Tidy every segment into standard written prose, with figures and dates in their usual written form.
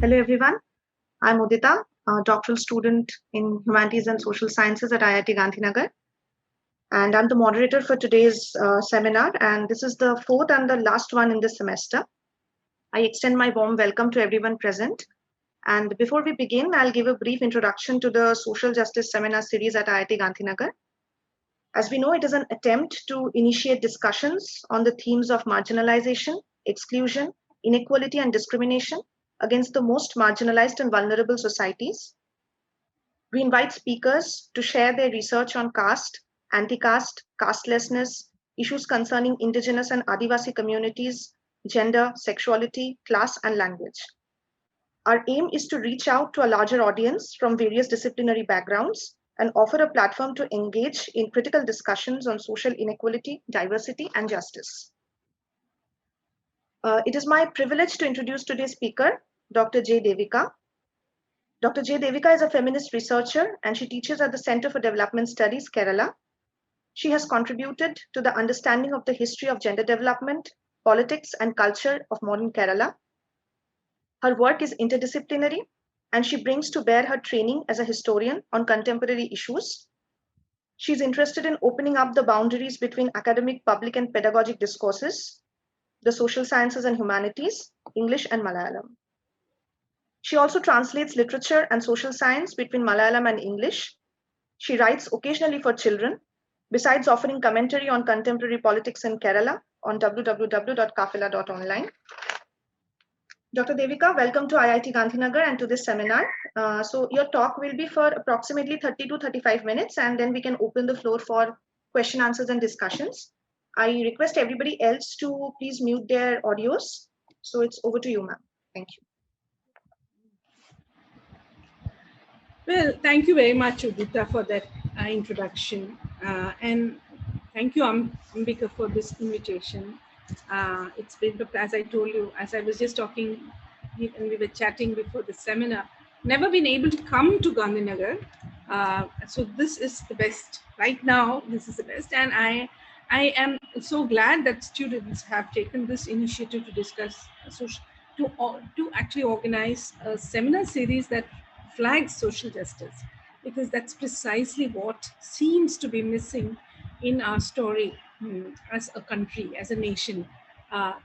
Hello everyone, I'm Udita, a doctoral student in Humanities and Social Sciences at IIT Gandhinagar, and I'm the moderator for today's seminar, and this is the fourth and the last one in this semester. I extend my warm welcome to everyone present, and before we begin, I'll give a brief introduction to the Social Justice Seminar Series at IIT Gandhinagar. As we know, it is an attempt to initiate discussions on the themes of marginalization, exclusion, inequality, and discrimination against the most marginalized and vulnerable societies. We invite speakers to share their research on caste, anti-caste, castelessness, issues concerning indigenous and Adivasi communities, gender, sexuality, class, and language. Our aim is to reach out to a larger audience from various disciplinary backgrounds and offer a platform to engage in critical discussions on social inequality, diversity, and justice. It is my privilege to introduce today's speaker, Dr. J. Devika. Dr. J. Devika is a feminist researcher and she teaches at the Center for Development Studies, Kerala. She has contributed to the understanding of the history of gender development, politics, and culture of modern Kerala. Her work is interdisciplinary and she brings to bear her training as a historian on contemporary issues. She's interested in opening up the boundaries between academic, public, and pedagogic discourses, the social sciences and humanities, English, and Malayalam. She also translates literature and social science between Malayalam and English. She writes occasionally for children, besides offering commentary on contemporary politics in Kerala on www.kafila.online. Dr. Devika, welcome to IIT Gandhinagar and to this seminar. So your talk will be for approximately 30 to 35 minutes, and then we can open the floor for question, answers, and discussions. I request everybody else to please mute their audios. So it's over to you, ma'am. Thank you. Well, thank you very much, Udita, for that introduction. And thank you, Ambika, for this invitation. It's been, as I told you, as I was just talking, and we were chatting before the seminar, never been able to come to Gandhinagar. So this is the best. Right now, this is the best. And I am so glad that students have taken this initiative to discuss, to actually organize a seminar series that flags social justice, because that's precisely what seems to be missing in our story as a country, as a nation,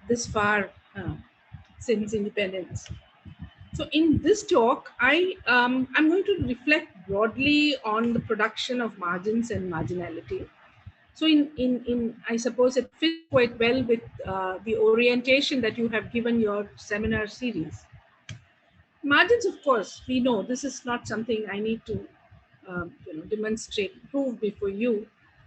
this far since independence. So in this talk, I'm going to reflect broadly on the production of margins and marginality. So in I suppose it fits quite well with the orientation that you have given your seminar series. Margins, of course, we know this is not something I need to demonstrate, prove before you.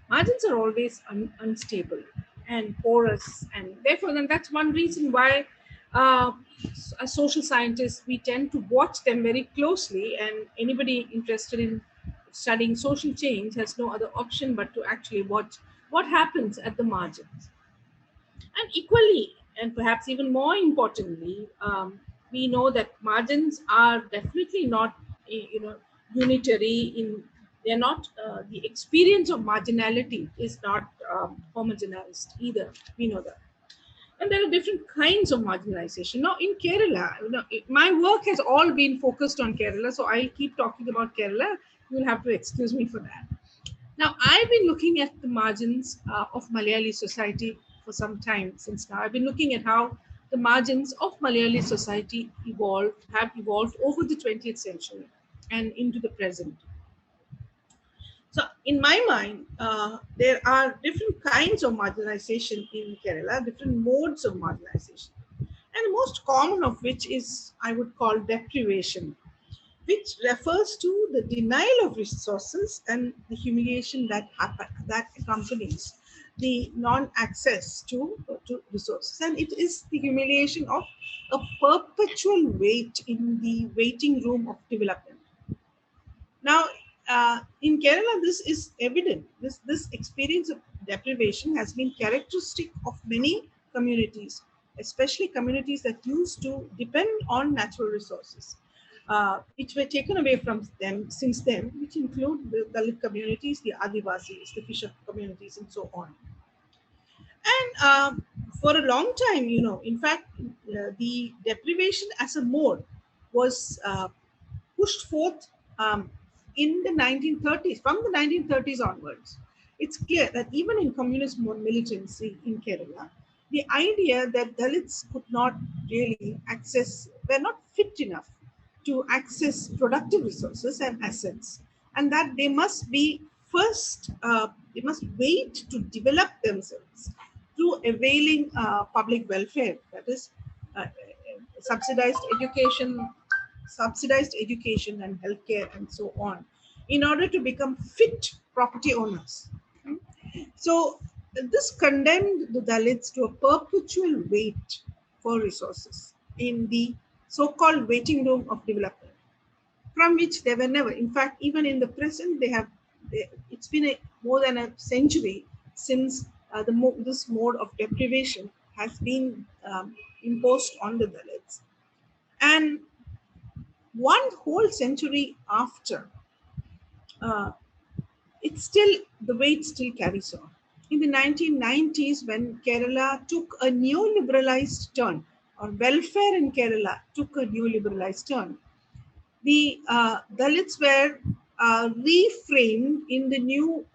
Margins are always unstable and porous, and therefore, then that's one reason why, as social scientists, we tend to watch them very closely. And anybody interested in studying social change has no other option but to actually watch what happens at the margins. And equally, and perhaps even more importantly, we know that margins are definitely not, unitary. They're not. The experience of marginality is not homogenized either. We know that. And there are different kinds of marginalization. Now, in Kerala, my work has all been focused on Kerala, so I'll keep talking about Kerala. You'll have to excuse me for that. Now, I've been looking at the margins of Malayali society for some time since now. I've been looking at how the margins of Malayali society have evolved over the 20th century and into the present. So, in my mind, there are different kinds of marginalization in Kerala, different modes of marginalization. And the most common of which is, I would call, deprivation, which refers to the denial of resources and the humiliation that accompanies the non-access to resources. And it is the humiliation of a perpetual wait in the waiting room of development. Now, in Kerala, this is evident. This experience of deprivation has been characteristic of many communities, especially communities that used to depend on natural resources, which were taken away from them since then, which include the Dalit communities, the Adivasis, the fisher communities, and so on. And for a long time, in fact, the deprivation as a mode was pushed forth in the 1930s, from the 1930s onwards. It's clear that even in communist militancy in Kerala, the idea that Dalits could not really access, were not fit enough to access productive resources and assets, and that they must be first, they must wait to develop themselves through availing public welfare, that is, uh, subsidized education, and healthcare and so on, in order to become fit property owners. So this condemned the Dalits to a perpetual wait for resources in the so-called waiting room of development, from which they were never. In fact, even in the present, it's been more than a century since this mode of deprivation has been imposed on the Dalits. And one whole century after, uh, it's still, the weight still carries on. In the 1990s, when Kerala took a neoliberalized turn, or welfare in Kerala took a neoliberalized turn, the Dalits were reframed in the new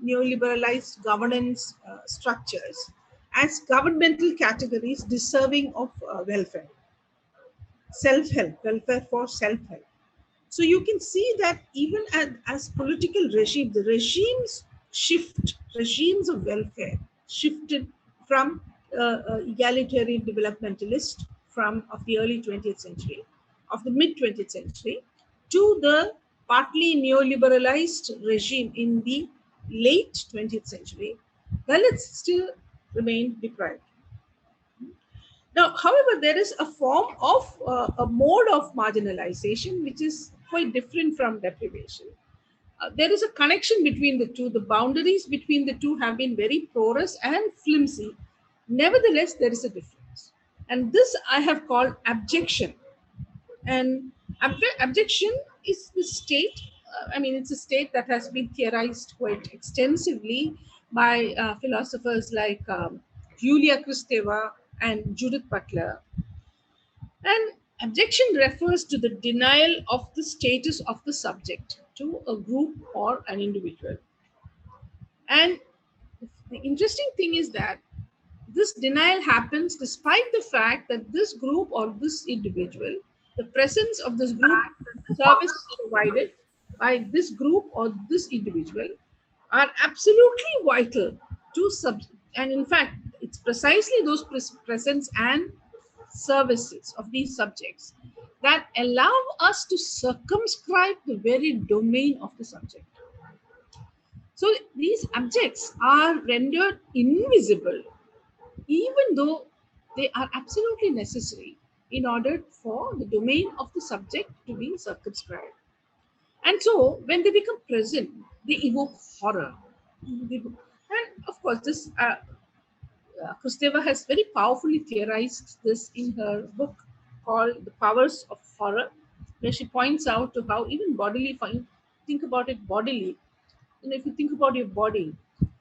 neoliberalized governance structures as governmental categories deserving of welfare, self-help, welfare for self-help. So you can see that even as political regime, the regimes of welfare shifted from egalitarian developmentalist from of the early 20th century, of the mid 20th century, to the partly neoliberalized regime in the late 20th century. Dalits still remain deprived. Now, however, there is a form of a mode of marginalization which is quite different from deprivation. There is a connection between the two. The boundaries between the two have been very porous and flimsy. Nevertheless, there is a difference. And this I have called abjection. And abjection is the state, it's a state that has been theorized quite extensively by philosophers like Julia Kristeva and Judith Butler. And abjection refers to the denial of the status of the subject to a group or an individual. And the interesting thing is that this denial happens despite the fact that this group or this individual, the presence of this group, service provided by this group or this individual, are absolutely vital to and in fact it's precisely those presence and services of these subjects that allow us to circumscribe the very domain of the subject. So these objects are rendered invisible even though they are absolutely necessary in order for the domain of the subject to be circumscribed. And so when they become present, they evoke horror. And of course, this Kristeva has very powerfully theorized this in her book called The Powers of Horror, where she points out to how even bodily, think about it bodily, if you think about your body,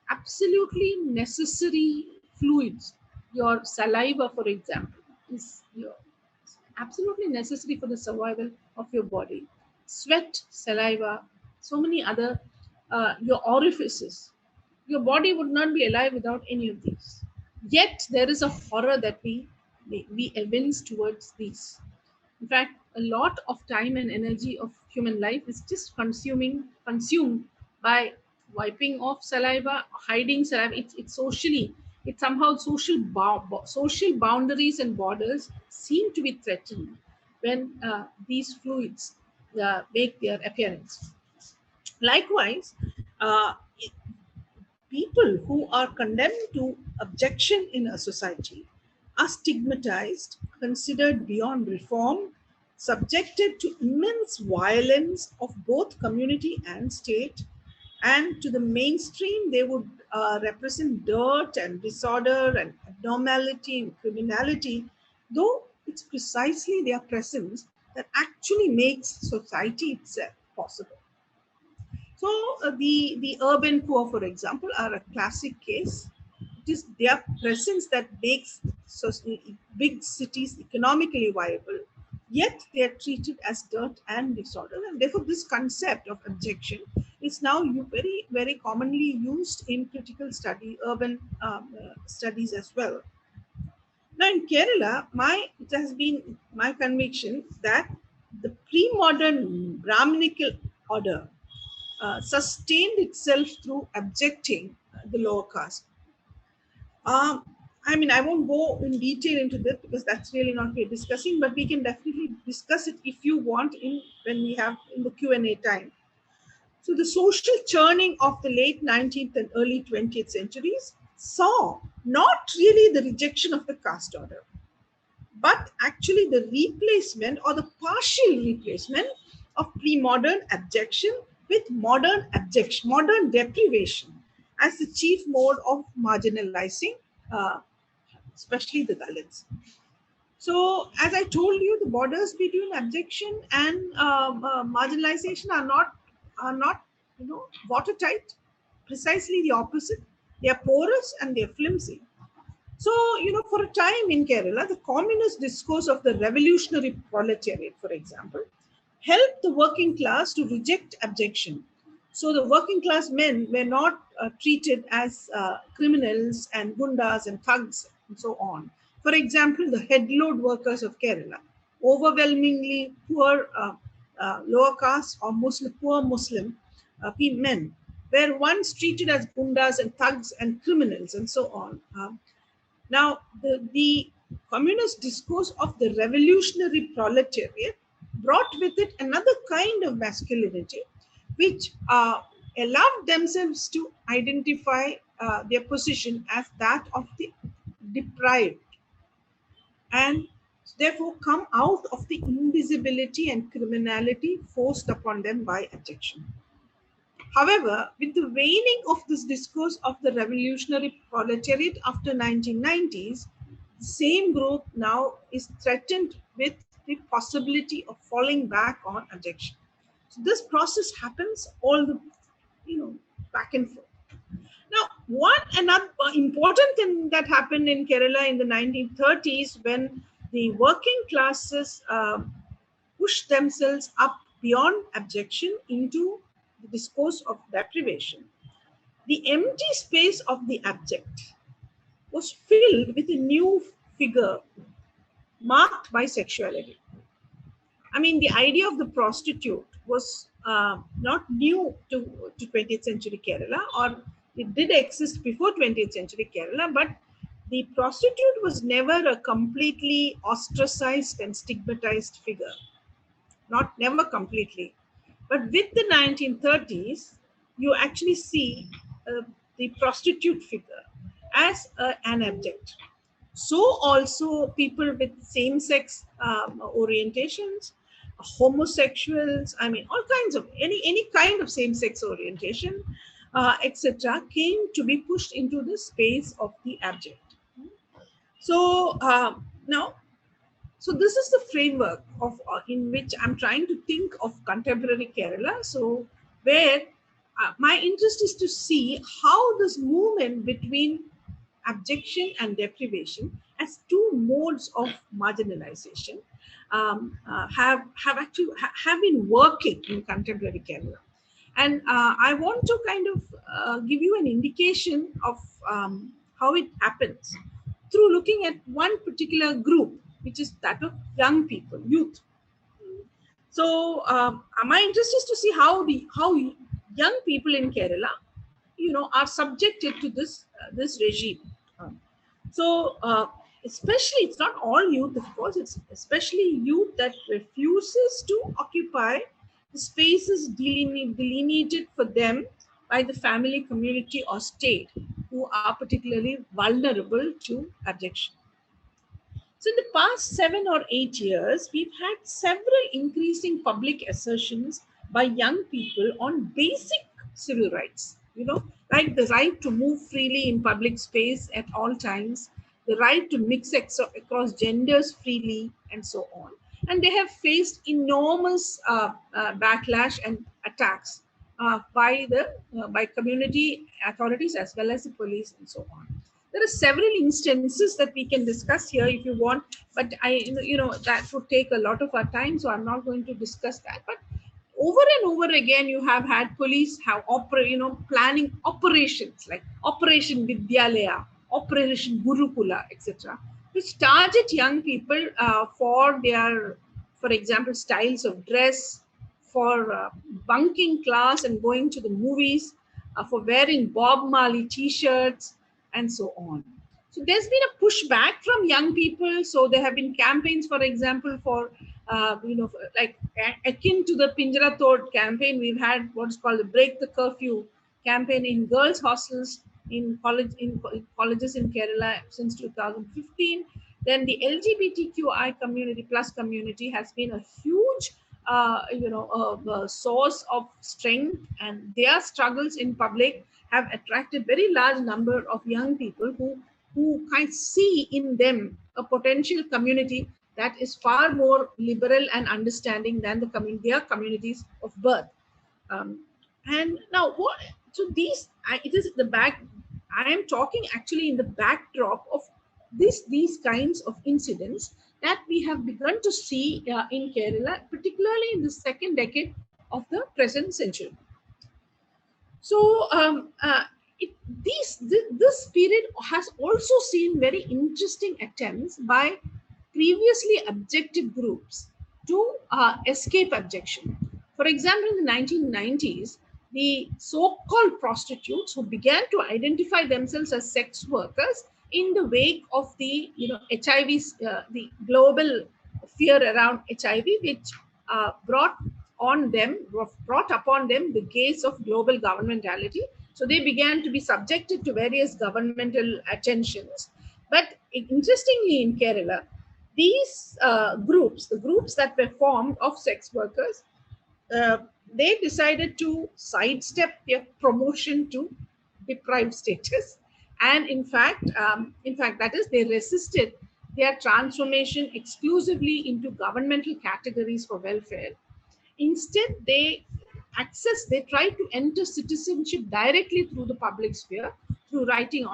absolutely necessary fluids, your saliva, for example, is absolutely necessary for the survival of your body. Sweat, saliva, so many other, your orifices. Your body would not be alive without any of these. Yet there is a horror that we evince towards these. In fact, a lot of time and energy of human life is just consumed by wiping off saliva, hiding saliva. It's socially, it's somehow social boundaries and borders seem to be threatened when these fluids make their appearance. Likewise, uh, people who are condemned to abjection in a society are stigmatized, considered beyond reform, subjected to immense violence of both community and state, and to the mainstream, they would represent dirt and disorder and abnormality and criminality, though it's precisely their presence that actually makes society itself possible. So the urban poor, for example, are a classic case. It is their presence that makes big cities economically viable, yet they are treated as dirt and disorder. And therefore, this concept of abjection is now very, very commonly used in critical study, urban studies as well. Now, in Kerala, it has been my conviction that the pre-modern Brahminical order sustained itself through abjecting the lower caste. Um, I mean, I won't go in detail into this because that's really not what we're discussing, but we can definitely discuss it if you want in when we have in the Q&A time. So the social churning of the late 19th and early 20th centuries saw not really the rejection of the caste order, but actually the replacement or the partial replacement of pre-modern abjection with modern abjection, modern deprivation as the chief mode of marginalizing, uh, especially the Dalits. So, as I told you, the borders between abjection and marginalization are not watertight. Precisely the opposite. They are porous and they are flimsy. So, for a time in Kerala, the communist discourse of the revolutionary proletariat, for example, helped the working class to reject abjection. So, the working class men were not treated as criminals and gundas and thugs and so on. For example, the headload workers of Kerala, overwhelmingly poor lower caste or poor Muslim men, were once treated as gundas and thugs and criminals and so on. Now, the communist discourse of the revolutionary proletariat brought with it another kind of masculinity, which allowed themselves to identify their position as that of the deprived and therefore come out of the invisibility and criminality forced upon them by abjection. However, with the waning of this discourse of the revolutionary proletariat after 1990s, the same group now is threatened with the possibility of falling back on abjection. So this process happens all the, back and forth. Now, one another important thing that happened in Kerala in the 1930s when the working classes pushed themselves up beyond abjection into the discourse of deprivation. The empty space of the abject was filled with a new figure marked by sexuality. I mean, the idea of the prostitute was not new to 20th century Kerala, or it did exist before 20th century Kerala, but the prostitute was never a completely ostracized and stigmatized figure. Never completely. But with the 1930s, you actually see the prostitute figure as an object. So also people with same-sex orientations, homosexuals, I mean, all kinds of any kind of same-sex orientation, etc., came to be pushed into the space of the abject. So now so this is the framework of in which I'm trying to think of contemporary Kerala. So where my interest is to see how this movement between abjection and deprivation as two modes of marginalization have been working in contemporary Kerala. And I want to kind of give you an indication of how it happens through looking at one particular group, which is that of young people, youth. So my interest is to see how young people in Kerala, are subjected to this regime. So especially, it's not all youth, of course. It's especially youth that refuses to occupy the spaces delineated for them by the family, community, or state, who are particularly vulnerable to abjection. So, in the past 7 or 8 years, we've had several increasing public assertions by young people on basic civil rights, like the right to move freely in public space at all times, the right to mix across genders freely, and so on. And they have faced enormous backlash and attacks by community authorities as well as the police and so on. There are several instances that we can discuss here if you want, but that would take a lot of our time, so I'm not going to discuss that. But over and over again, you have had police have planning operations like Operation Vidyalaya, Operation Gurukula, etc., which target young people for their, for example, styles of dress, for bunking class and going to the movies, for wearing Bob Marley t-shirts, and so on. So there's been a pushback from young people. So there have been campaigns, for example, for like akin to the Pinjara Tod campaign. We've had what is called the Break the Curfew campaign in girls' hostels in colleges in Kerala since 2015. Then the LGBTQI community plus community has been a huge source of strength, and their struggles in public have attracted very large number of young people who kind of see in them a potential community that is far more liberal and understanding than their communities of birth. Um, and now what? So it is the back. I am talking actually in the backdrop of these kinds of incidents that we have begun to see in Kerala, particularly in the second decade of the present century. So this period has also seen very interesting attempts by previously objective groups to escape objection. For example, in the 1990s, the so-called prostitutes who began to identify themselves as sex workers in the wake of the HIV, the global fear around HIV, which brought upon them the gaze of global governmentality. So they began to be subjected to various governmental attentions. But interestingly, in Kerala, these the groups that were formed of sex workers, uh, they decided to sidestep their promotion to deprived status, and in fact, that is, they resisted their transformation exclusively into governmental categories for welfare. Instead, they try to enter citizenship directly through the public sphere, through writing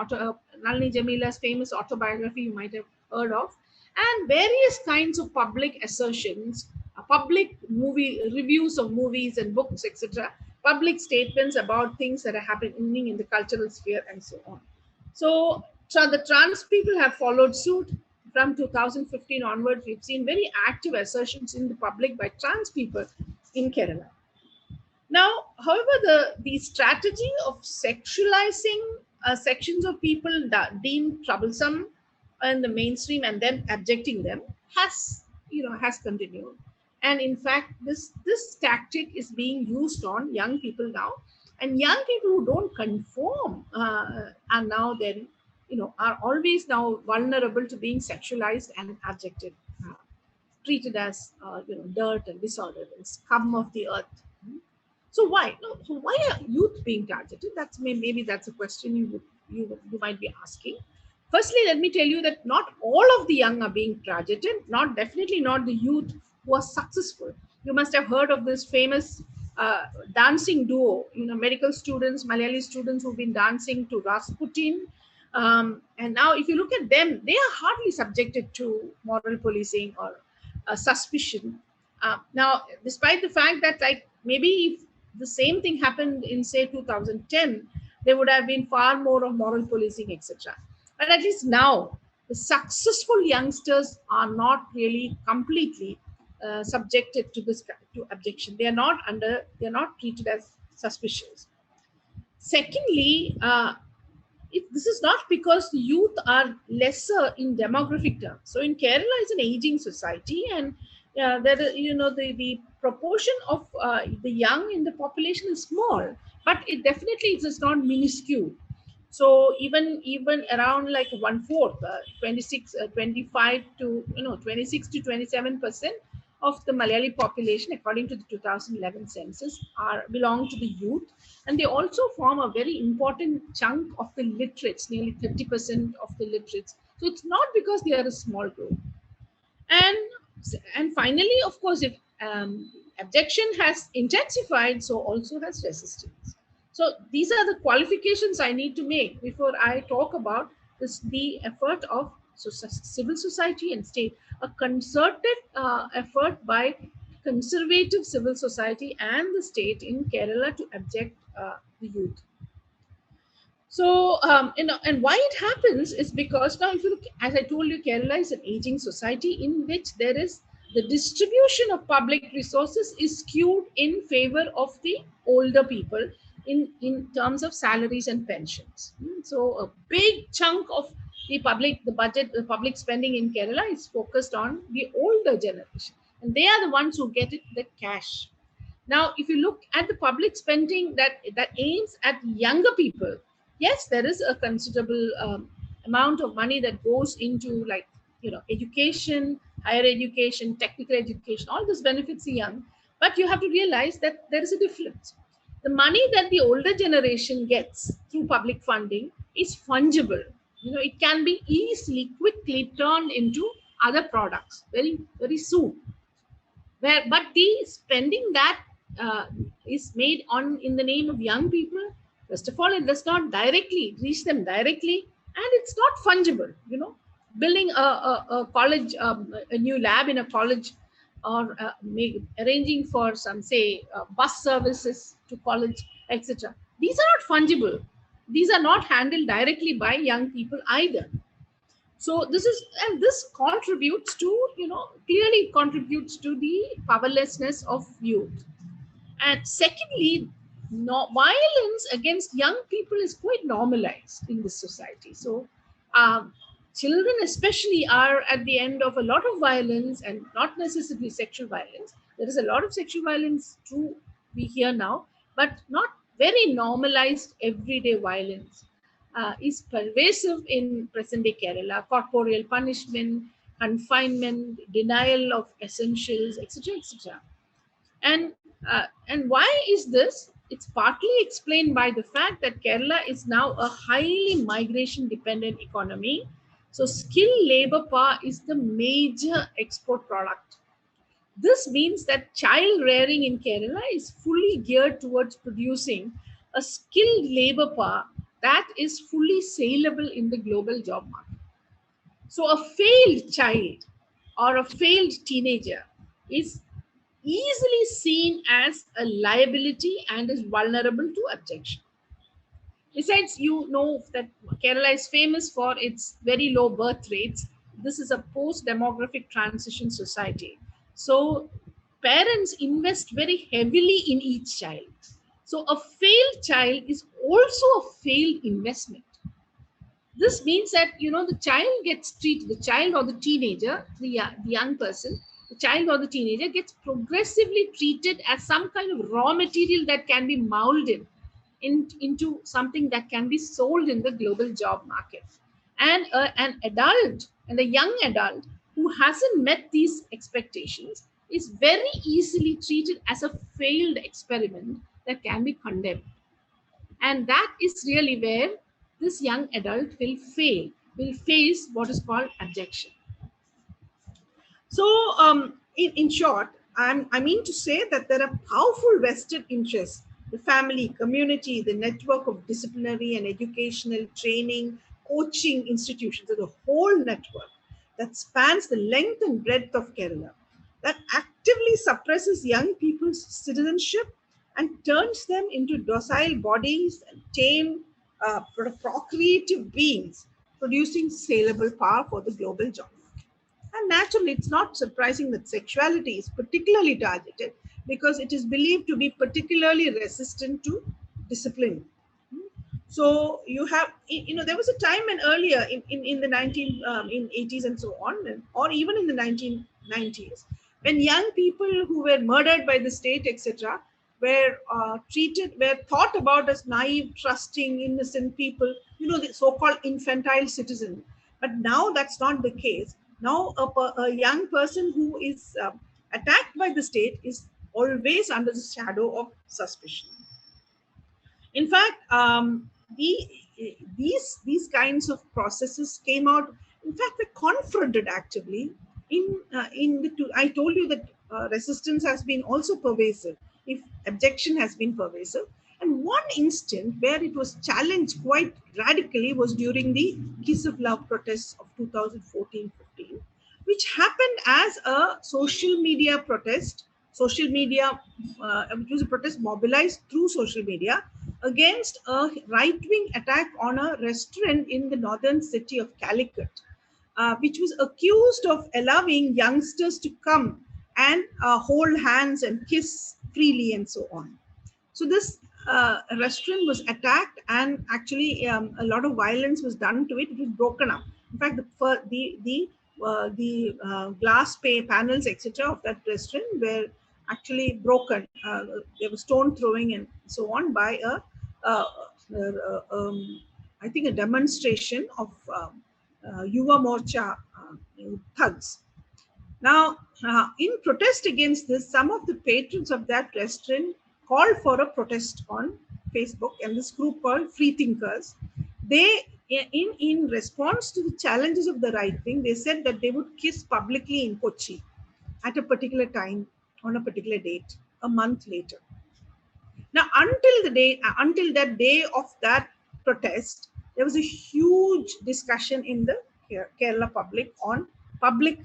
Nalini Jamila's famous autobiography you might have heard of, and various kinds of public assertions, public movie reviews of movies and books, etc., public statements about things that are happening in the cultural sphere, and so on. So the trans people have followed suit. From 2015 onwards, we've seen very active assertions in the public by trans people in Kerala. Now, however, the strategy of sexualizing sections of people that deemed troublesome in the mainstream and then abjecting them has continued. And in fact, this tactic is being used on young people now, and young people who don't conform are now then are always now vulnerable to being sexualized and abjected, treated as dirt and disorder and scum of the earth. So why? No, so why are youth being targeted? Maybe that's a question you might be asking. Firstly, let me tell you that not all of the young are being targeted. Definitely not the youth who are successful. You must have heard of this famous dancing duo. Medical students, Malayali students who've been dancing to Rasputin. And now, if you look at them, they are hardly subjected to moral policing or suspicion. Now, despite the fact that, like, maybe if the same thing happened in, say, 2010, there would have been far more of moral policing, etc. But at least now, the successful youngsters are not really completely subjected to objection. They are not treated as suspicious. Secondly, this is not because the youth are lesser in demographic terms. So in Kerala, it's an aging society, and there the proportion of the young in the population is small, but it definitely is not minuscule. So even around like 1/4, 25 to 26 to 27% of the Malayali population, according to the 2011 census, belong to the youth, and they also form a very important chunk of the literates, nearly 30% of the literates. So it's not because they are a small group. And finally, of course, if objection has intensified, so also has resistance. So these are the qualifications I need to make before I talk about the effort of civil society and state, a concerted effort by conservative civil society and the state in Kerala to abject the youth. So, and why it happens is because now, if you look, as I told you, Kerala is an aging society in which there is the distribution of public resources is skewed in favor of the older people in terms of salaries and pensions. So, a big chunk of the budget, the public spending in Kerala is focused on the older generation, and they are the ones who get it, the cash. Now, if you look at the public spending that aims at younger people, yes, there is a considerable amount of money that goes into, like, education, higher education, technical education. All this benefits the young, but you have to realize that there is a difference. The money that the older generation gets through public funding is fungible. It can be easily, quickly turned into other products very, very soon, but the spending that is made on in the name of young people, first of all, it does not directly reach them directly, and it's not fungible. Building a college, a new lab in a college, or arranging for some, say, bus services to college, etc., these are not fungible. These are not handled directly by young people either. So this contributes to, clearly contributes to the powerlessness of youth. And secondly, no, violence against young people is quite normalized in this society. So um, children especially are at the end of a lot of violence, and not necessarily sexual violence. There is a lot of sexual violence too, we hear now, but not very normalized everyday violence is pervasive in present day Kerala. Corporeal punishment, confinement, denial of essentials, etc., etc. And why is this? It's partly explained by the fact that Kerala is now a highly migration dependent economy. So skilled labor power is the major export product. This means that child rearing in Kerala is fully geared towards producing a skilled labor power that is fully saleable in the global job market. So a failed child or a failed teenager is easily seen as a liability and is vulnerable to abjection. Besides, that Kerala is famous for its very low birth rates. This is a post-demographic transition society. So parents invest very heavily in each child. So a failed child is also a failed investment. This means that, the child gets treated, the child or the teenager, the young person, the child or the teenager gets progressively treated as some kind of raw material that can be molded into something that can be sold in the global job market. And an adult, and a young adult who hasn't met these expectations, is very easily treated as a failed experiment that can be condemned. And that is really where this young adult will face what is called abjection. So, in short, I mean to say that there are powerful vested interests, the family, community, the network of disciplinary and educational training, coaching institutions, the whole network that spans the length and breadth of Kerala, that actively suppresses young people's citizenship and turns them into docile bodies and tame, procreative beings, producing saleable power for the global job. And naturally, it's not surprising that sexuality is particularly targeted because it is believed to be particularly resistant to discipline. So you have, there was a time when earlier in the 80s and so on, or even in the 1990s, when young people who were murdered by the state, etc., were thought about as naive, trusting, innocent people, the so-called infantile citizen. But now that's not the case. Now a young person who is attacked by the state is always under the shadow of suspicion. In fact, these kinds of processes came out. In fact, they confronted actively in the two. I told you that resistance has been also pervasive. If abjection has been pervasive, And one instant where it was challenged quite radically was during the Kiss of Love protests of 2014-15, which happened as a social media protest. Social media, it was a protest mobilized through social media against a right-wing attack on a restaurant in the northern city of Calicut, which was accused of allowing youngsters to come and hold hands and kiss freely and so on. So this restaurant was attacked, and actually a lot of violence was done to it. It was broken up. In fact, the glass panels, etc., of that restaurant were actually broken. There was stone throwing and so on by uh, uh, um, I think a demonstration of Yuva Morcha thugs. Now, in protest against this, some of the patrons of that restaurant called for a protest on Facebook, and this group called Free Thinkers. They, in response to the challenges of the right wing, they said that they would kiss publicly in Kochi at a particular time on a particular date, a month later. Now, until that day of that protest, there was a huge discussion in the Kerala public on public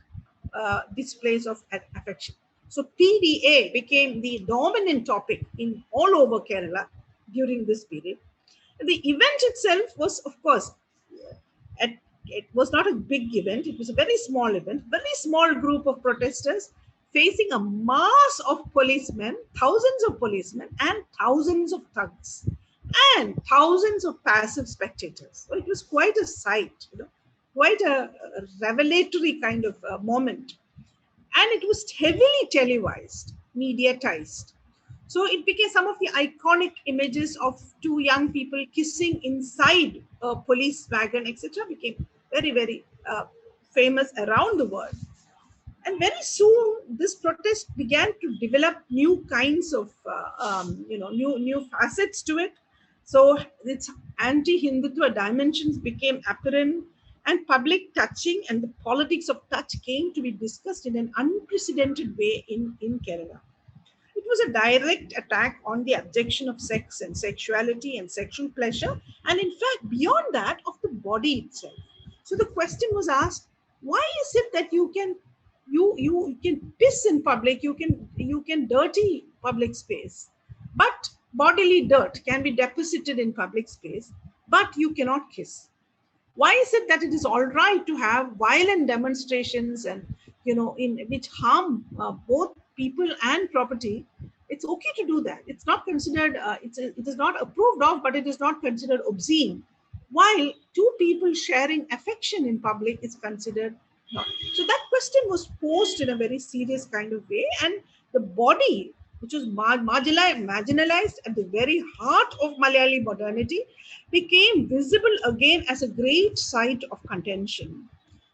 displays of affection. So PDA became the dominant topic in all over Kerala during this period. The event itself was, of course, it was not a big event. It was a very small event, very small group of protesters facing a mass of policemen, thousands of policemen, and thousands of thugs, and thousands of passive spectators. So it was quite a sight, quite a revelatory kind of moment. And it was heavily televised, mediatized. So it became some of the iconic images of two young people kissing inside a police wagon, etc., became very, very famous around the world. And very soon, this protest began to develop new kinds of, new facets to it. So its anti-Hindutva dimensions became apparent, and public touching and the politics of touch came to be discussed in an unprecedented way in Kerala. It was a direct attack on the abjection of sex and sexuality and sexual pleasure, and in fact, beyond that, of the body itself. So the question was asked: why is it that you can piss in public, you can dirty public space, but bodily dirt can be deposited in public space, but you cannot kiss? Why is it that it is all right to have violent demonstrations and in which harm both people and property? It's okay to do that. It's not considered it is not approved of, but it is not considered obscene, while two people sharing affection in public is considered not. So that question was posed in a very serious kind of way, and the body, which was marginalized at the very heart of Malayali modernity, became visible again as a great site of contention.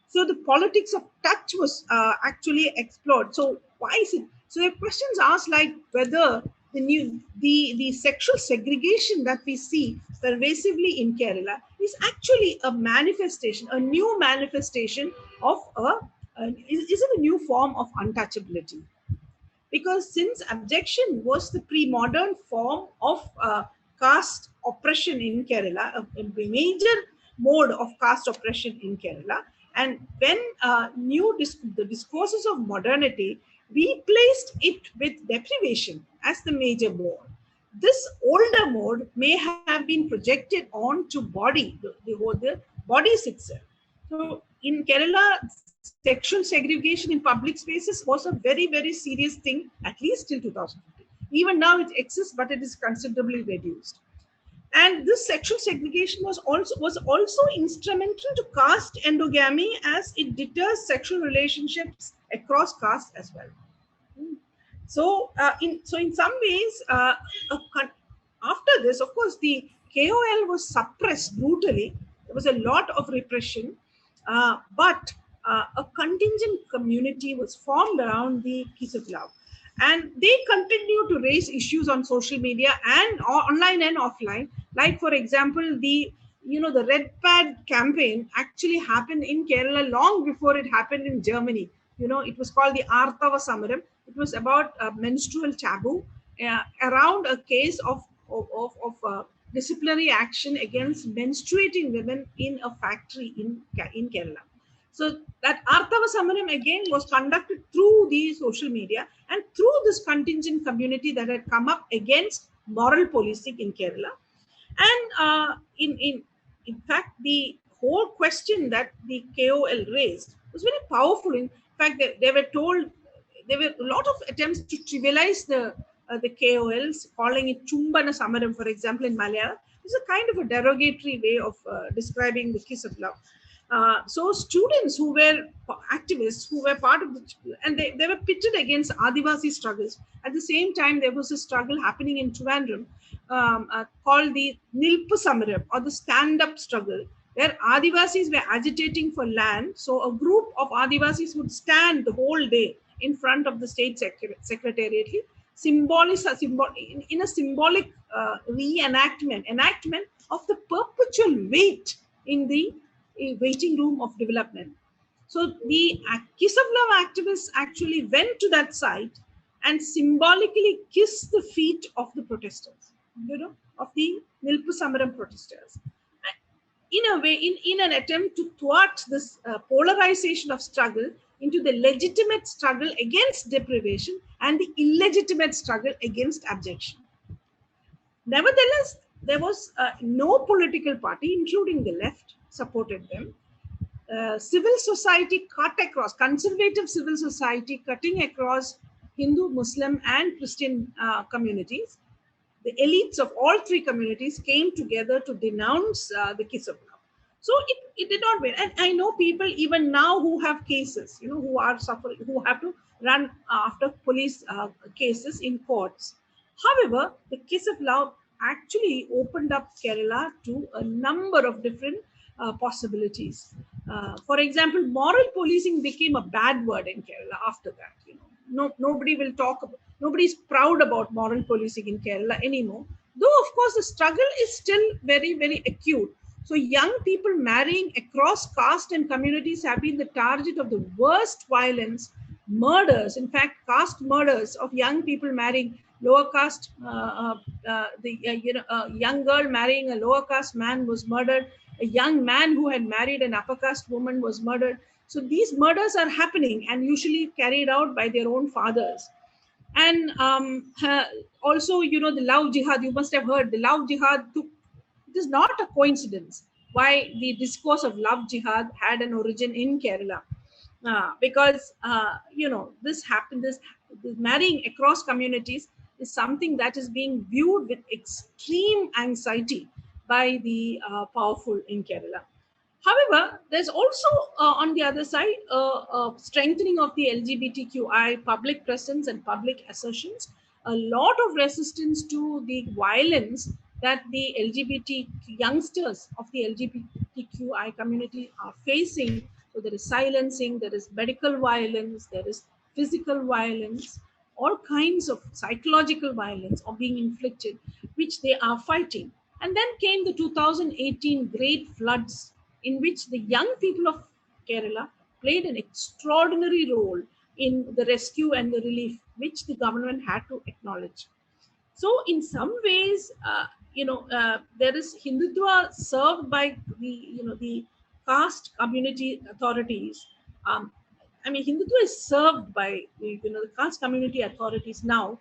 So the politics of touch was actually explored. So why is it? So the questions asked like whether the sexual segregation that we see pervasively in Kerala is actually a manifestation, a new manifestation of is it a new form of untouchability? Because since abjection was the pre-modern form of caste oppression in Kerala, a major mode of caste oppression in Kerala, and when the discourses of modernity replaced it with deprivation as the major mode, this older mode may have been projected onto the bodies itself. So in Kerala, sexual segregation in public spaces was a very, very serious thing, at least till 2015. Even now it exists, but it is considerably reduced. And this sexual segregation was also instrumental to caste endogamy, as it deters sexual relationships across caste as well. So in some ways, after this, of course, the KOL was suppressed brutally. There was a lot of repression, but a contingent community was formed around the Kiss of Love, and they continue to raise issues on social media and online and offline. Like, for example, the red pad campaign actually happened in Kerala long before it happened in Germany. It was called the Artava Samaram. It was about a menstrual taboo around a case of disciplinary action against menstruating women in a factory in Kerala. So that Artava Samaram again was conducted through the social media and through this contingent community that had come up against moral policing in Kerala. And in fact, the whole question that the KOL raised was very powerful. In fact, they were told there were a lot of attempts to trivialize the KOLs, calling it Chumbana Samaram, for example, in Malayalam. It's a kind of a derogatory way of describing the kiss of love. So students who were activists, who were part of the, and they were pitted against Adivasi struggles. At the same time, there was a struggle happening in Trivandrum called the Nilpu Samaram, or the stand-up struggle, where Adivasis were agitating for land. So a group of Adivasis would stand the whole day in front of the state secretariat, in a symbolic enactment of the perpetual wait in the waiting room of development. So the Kiss of Love activists actually went to that site and symbolically kissed the feet of the protesters, of the Nilpu Samaram protesters. In a way, in an attempt to thwart this polarization of struggle into the legitimate struggle against deprivation and the illegitimate struggle against abjection. Nevertheless, there was no political party, including the left, supported them. Civil society cut across, conservative civil society cutting across Hindu, Muslim, and Christian communities. The elites of all three communities came together to denounce the kiss of love. So it did not win. And I know people even now who have cases, who are suffering, who have to run after police cases in courts. However, the kiss of love actually opened up Kerala to a number of different possibilities. For example, moral policing became a bad word in Kerala after that. Nobody will talk about, nobody's proud about moral policing in Kerala anymore. Though, of course, the struggle is still very, very acute. So young people marrying across caste and communities have been the target of the worst violence, murders. In fact, caste murders of young people marrying lower caste. A young girl marrying a lower caste man was murdered. A young man who had married an upper caste woman was murdered. So these murders are happening and usually carried out by their own fathers. And also, the love jihad, you must have heard the love jihad. It is not a coincidence why the discourse of love jihad had an origin in Kerala. Because, this happened, this marrying across communities is something that is being viewed with extreme anxiety by the powerful in Kerala. However, there's also, on the other side, strengthening of the LGBTQI public presence and public assertions, a lot of resistance to the violence that the LGBT youngsters of the LGBTQI community are facing. So there is silencing, there is medical violence, there is physical violence, all kinds of psychological violence are being inflicted, which they are fighting. And then came the 2018 great floods, in which the young people of Kerala played an extraordinary role in the rescue and the relief, which the government had to acknowledge. So, in some ways, there is Hindutva served by the caste community authorities. Hindutva is served by the caste community authorities now,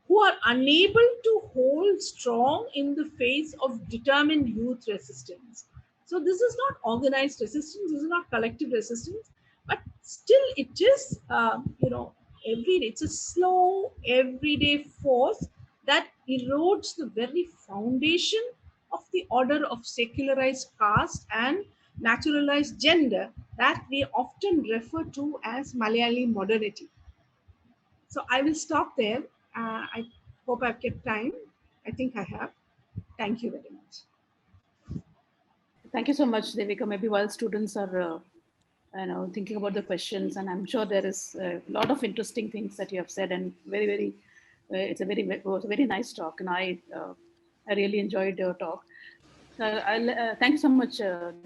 who are unable to hold strong in the face of determined youth resistance. So this is not organized resistance, this is not collective resistance, but still it is, every day, it's a slow, everyday force that erodes the very foundation of the order of secularized caste and naturalized gender that we often refer to as Malayali modernity. So I will stop there. I hope I've kept time. I think I have. Thank you very much. Thank you so much, Devika. Maybe while students are thinking about the questions, and I'm sure there is a lot of interesting things that you have said, and very, very, it was a very nice talk, and I really enjoyed your talk. I'll thank you so much,